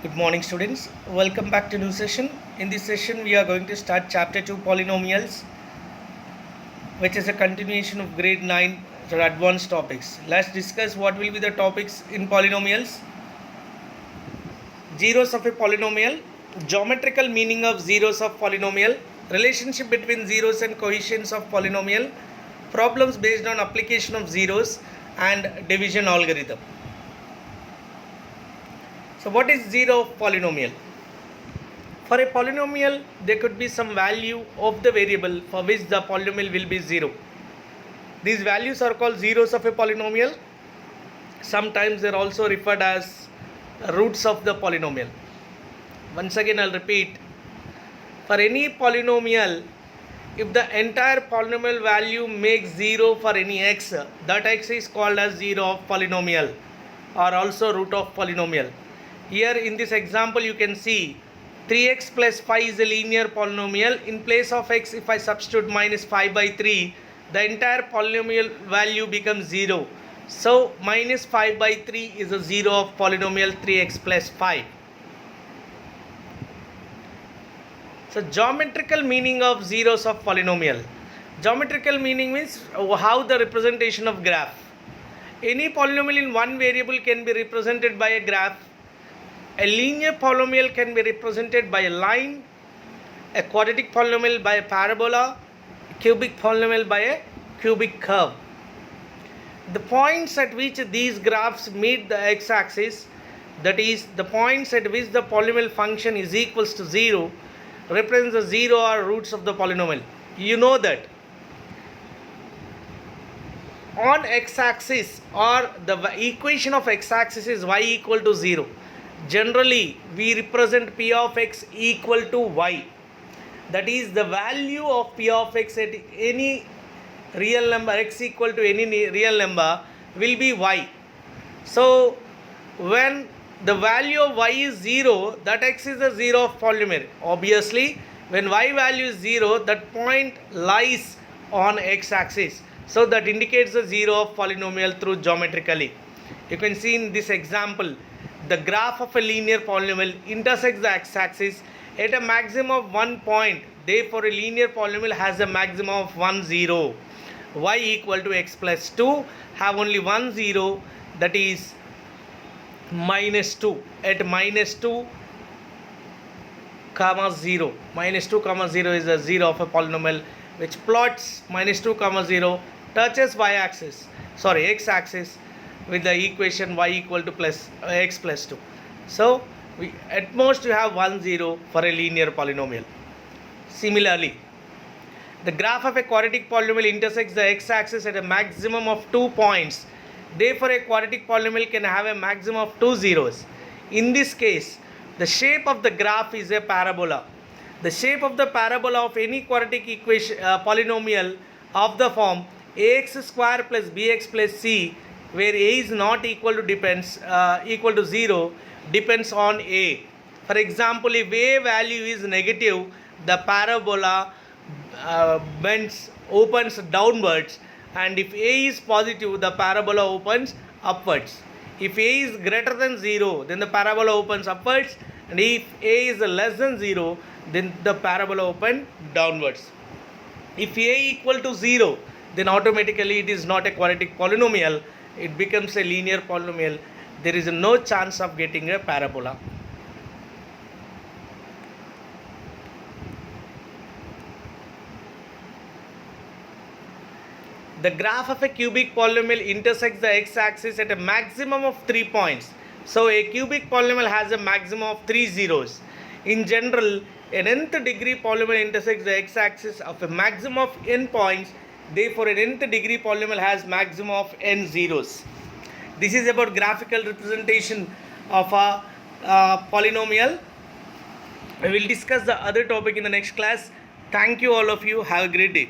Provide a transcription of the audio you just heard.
Good morning, students. Welcome back to new session. In this session, we are going to start chapter 2 polynomials, which is a continuation of grade 9 advanced topics. Let's discuss what will be the topics in polynomials. Zeros of a polynomial, geometrical meaning of zeros of polynomial, relationship between zeros and coefficients of polynomial, problems based on application of zeros, and division algorithm. So what is zero of polynomial? For a polynomial, there could be some value of the variable for which the polynomial will be 0. These values are called zeros of a polynomial. Sometimes they are also referred as roots of the polynomial. Once again, I'll repeat. For any polynomial, if the entire polynomial value makes 0 for any x, that x is called as 0 of polynomial or also root of polynomial. Here in this example, you can see 3x plus 5 is a linear polynomial. In place of x, if I substitute minus 5 by 3, the entire polynomial value becomes 0. So minus 5 by 3 is a 0 of polynomial 3x plus 5. So geometrical meaning of zeros of polynomial. Geometrical meaning means how the representation of graph. Any polynomial in one variable can be represented by a graph. A linear polynomial can be represented by a line, a quadratic polynomial by a parabola, a cubic polynomial by a cubic curve. The points at which these graphs meet the x-axis, that is, the points at which the polynomial function is equals to 0, represents the 0 or roots of the polynomial. You know that on x-axis, or the equation of x-axis is y equal to 0. Generally, we represent p of x equal to y. That is, the value of p of x at any real number, x equal to any real number, will be y. So, when the value of y is 0, that x is a 0 of polynomial. Obviously, when y value is 0, that point lies on x-axis. So, that indicates the 0 of polynomial through geometrically. You can see in this example, the graph of a linear polynomial intersects the x-axis at a maximum of one point. Therefore, a linear polynomial has a maximum of 1, 0. Y equal to x plus 2 have only 1, 0, that is minus 2. At minus 2 comma 0. Minus 2 comma 0 is a 0 of a polynomial which plots minus 2 comma 0 touches x-axis with the equation y equal to plus x plus 2. So, at most you have 1, 0 for a linear polynomial. Similarly, the graph of a quadratic polynomial intersects the x-axis at a maximum of 2 points. Therefore, a quadratic polynomial can have a maximum of 2 zeros. In this case, the shape of the graph is a parabola. The shape of the parabola of any quadratic equation polynomial of the form ax square plus bx plus c, where a is not equal to 0, depends on a. For example, if a value is negative, the parabola opens downwards, and if a is positive, the parabola opens upwards. If a is greater than 0, then the parabola opens upwards, and if a is less than 0, then the parabola opens downwards. If a equal to 0, then automatically it is not a quadratic polynomial. It becomes a linear polynomial. There is no chance of getting a parabola. The graph of a cubic polynomial intersects the x-axis at a maximum of 3 points. So, a cubic polynomial has a maximum of 3 zeros. In general, an nth degree polynomial intersects the x-axis of a maximum of n points. Therefore, an nth degree polynomial has maximum of n zeros. This is about graphical representation of a polynomial. We will discuss the other topic in the next class. Thank you all of you. Have a great day.